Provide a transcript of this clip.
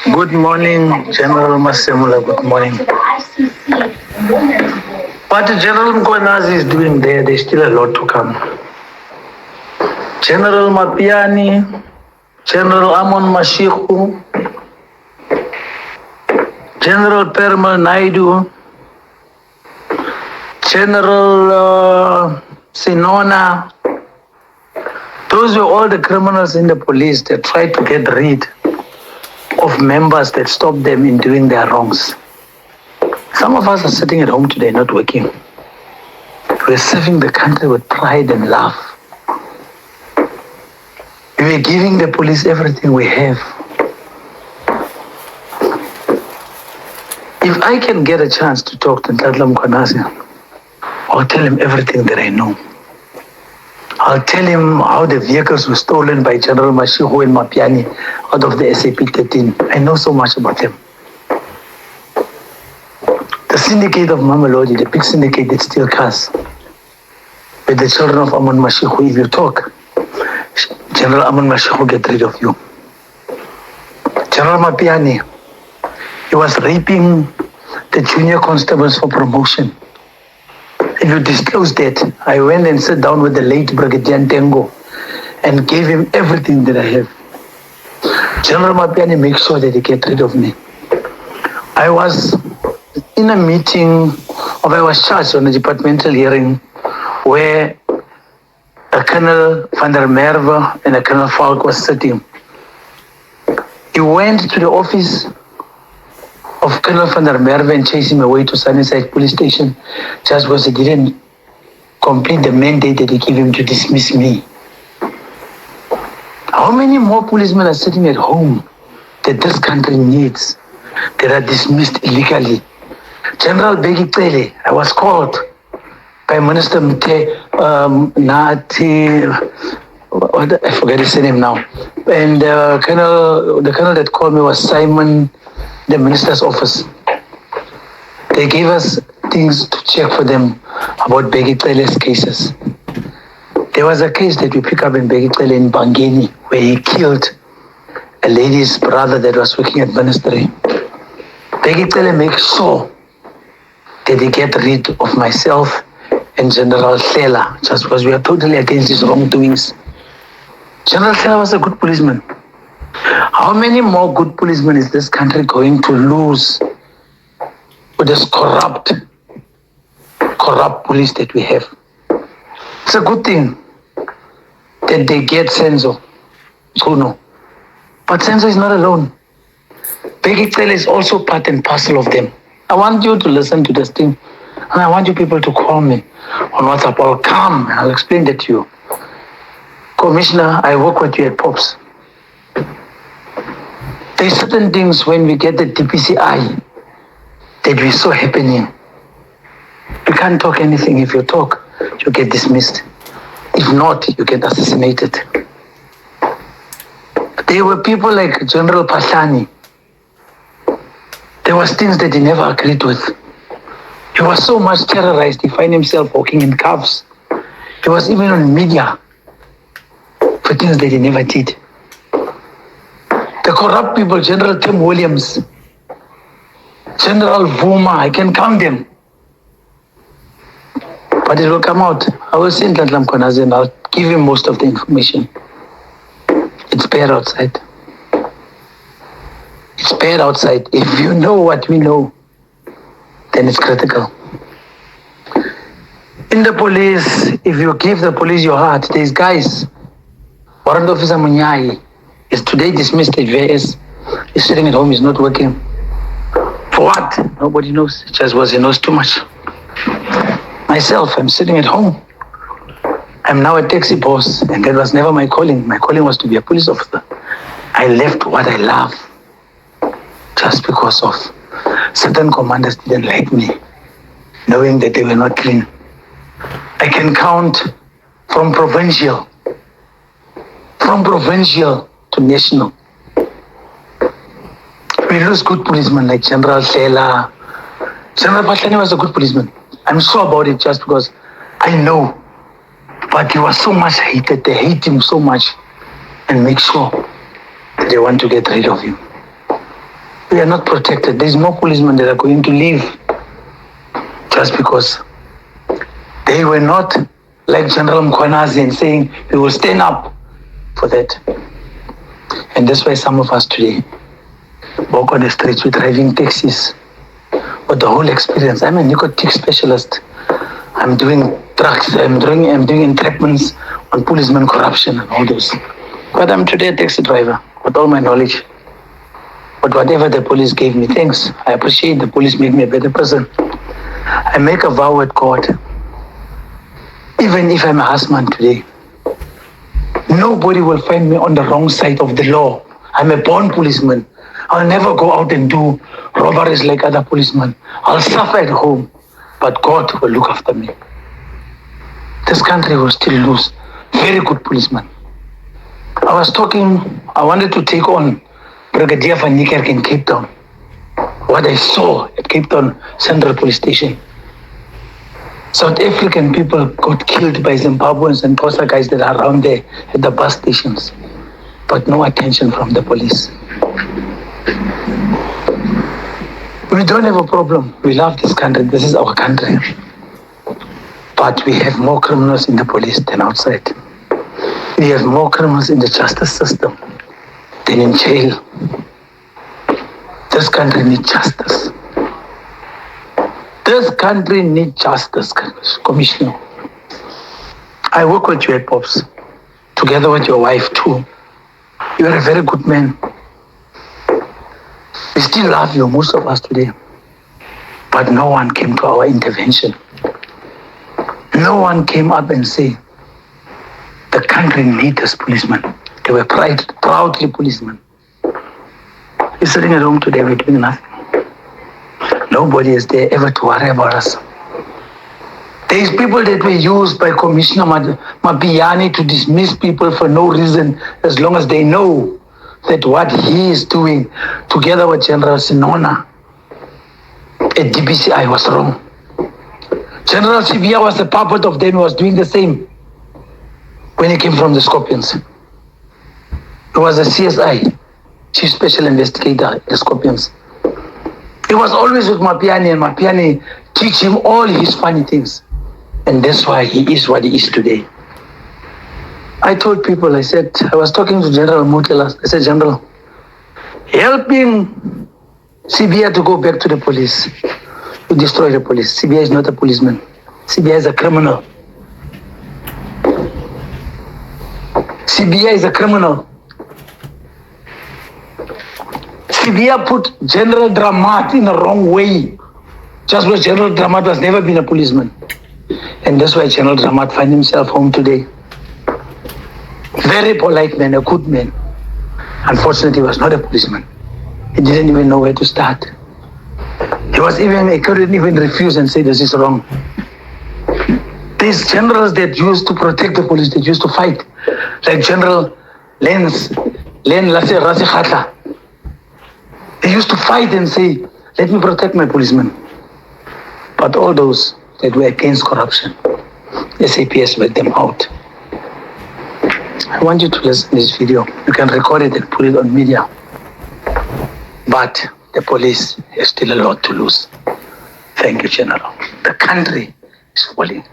Good morning, General MASEMOLA. Good morning. What General Mkhwanazi is doing there's still a lot to come. General Mapiyane, General Amon Mashikhu, General Permal Naidu, General Sinona. Those were all the criminals in the police that tried to get rid of members that stopped them in doing their wrongs. Some of us are sitting at home today not working. We're serving the country with pride and love. We're giving the police everything we have. If I can get a chance to talk to Ntlatla Mkhwanazi, I'll tell him everything that I know. I'll tell him how the vehicles were stolen by General Mashikhu and Mapiyane out of the SAP 13. I know so much about them. The syndicate of Mamelodi, the big syndicate that steal cars, with the children of Amon Mashikhu, if you talk, General Amon Mashikhu get rid of you. General Mapiyane, he was raping the junior constables for promotion. If you disclose that, I went and sat down with the late Brigadier Ntengo and gave him everything that I have. General Mapiyane makes sure that he get rid of me. I was in a meeting, or I was charged on a departmental hearing where a Colonel van der Merwe and a Colonel Falk was sitting. He went to the office of Colonel van der Merwe and chased him away to Sunnyside police station just because he didn't complete the mandate that he gave him to dismiss me. How many more policemen are sitting at home that this country needs that are dismissed illegally? General Bheki Cele, I was called by Minister I forget his name now. And the colonel that called me was Simon, the minister's office. They gave us things to check for them about Bheki Cele's cases. There was a case that we picked up in Bheki Cele in Bangeni where he killed a lady's brother that was working at ministry. Bheki Cele makes sure that they get rid of myself and General Cele just because we are totally against his wrongdoings. General Cele was a good policeman. How many more good policemen is this country going to lose with this corrupt police that we have? It's a good thing that they get Senzo. So no. But Senzo is not alone. Bheki Cele is also part and parcel of them. I want you to listen to this thing. And I want you people to call me on WhatsApp. I'll come and I'll explain that to you. Commissioner, I work with you at POPs. There's certain things when we get the DPCI that we saw happening. You can't talk anything. If you talk, you get dismissed. If not, you get assassinated. There were people like General Pahlani. There was things that he never agreed with. He was so much terrorized, he found himself walking in cuffs. He was even on media for things that he never did. The corrupt people, General Tim Williams, General Vuma, I can count them. But it will come out. I will send Ntlatla Mkhwanazi and I'll give him most of the information. It's bad outside. It's bad outside. If you know what we know, then it's critical. In the police, if you give the police your heart, there's guys. Warrant Officer Munyai is today dismissed at VS. He's sitting at home, he's not working. For what? Nobody knows. Just was he knows too much. Myself, I'm sitting at home. I'm now a taxi boss, and that was never my calling. My calling was to be a police officer. I left what I love just because of certain commanders didn't like me, knowing that they were not clean. I can count from provincial to national. We lose good policemen like General Cele. General Pahlani was a good policeman. I'm sure about it just because I know. But he was so much hated. They hate him so much and make sure that they want to get rid of him. We are not protected. There is no policemen that are going to leave just because they were not like General Mkhwanazi and saying we will stand up for that. And that's why some of us today walk on the streets with driving taxis. But the whole experience, I'm a narcotic specialist. I'm doing drugs, I'm doing entrapments on policeman corruption and all those. But I'm today a taxi driver with all my knowledge. But whatever the police gave me, thanks. I appreciate the police made me a better person. I make a vow with God. Even if I'm a husband today, nobody will find me on the wrong side of the law. I'm a born policeman. I'll never go out and do robberies like other policemen. I'll suffer at home, but God will look after me. This country will still lose very good policemen. I wanted to take on Brigadier Van Niekerk in Cape Town. What I saw at Cape Town Central Police Station. South African people got killed by Zimbabweans and Xhosa guys that are around there at the bus stations. But no attention from the police. We don't have a problem. We love this country. This is our country. But we have more criminals in the police than outside. We have more criminals in the justice system than in jail. This country needs justice. This country needs justice, Commissioner. I work with you at POPs, together with your wife too. You are a very good man. We still love you, most of us today. But no one came to our intervention. No one came up and said, the country needs us policemen. They were proudly policemen. You're sitting at home today, we're doing nothing. Nobody is there ever to worry about us. There's people that were used by Commissioner Mapiyane to dismiss people for no reason, as long as they know that what he is doing together with General Sinona at DPCI was wrong. General Sibia was a puppet of them, he was doing the same when he came from the Scorpions. He was a CSI, Chief Special Investigator at the Scorpions. He was always with Mapiyane, and Mapiyane teach him all his funny things. And that's why he is what he is today. I told people, I was talking to General Mutela, I said, General, helping CBI to go back to the police, to destroy the police. CBI is not a policeman. CBI is a criminal. CBI is a criminal. CBI put General Dramat in the wrong way. Just because General Dramat has never been a policeman. And that's why General Dramat finds himself home today. Very polite man, a good man. Unfortunately, he was not a policeman. He didn't even know where to start. He couldn't even refuse and say this is wrong. These generals that used to protect the police, that used to fight, like General Len Lassi Khatla. They used to fight and say, let me protect my policemen. But all those that were against corruption, SAPS let them out. I want you to listen to this video. You can record it and put it on media. But the police has still a lot to lose. Thank you, General. The country is falling.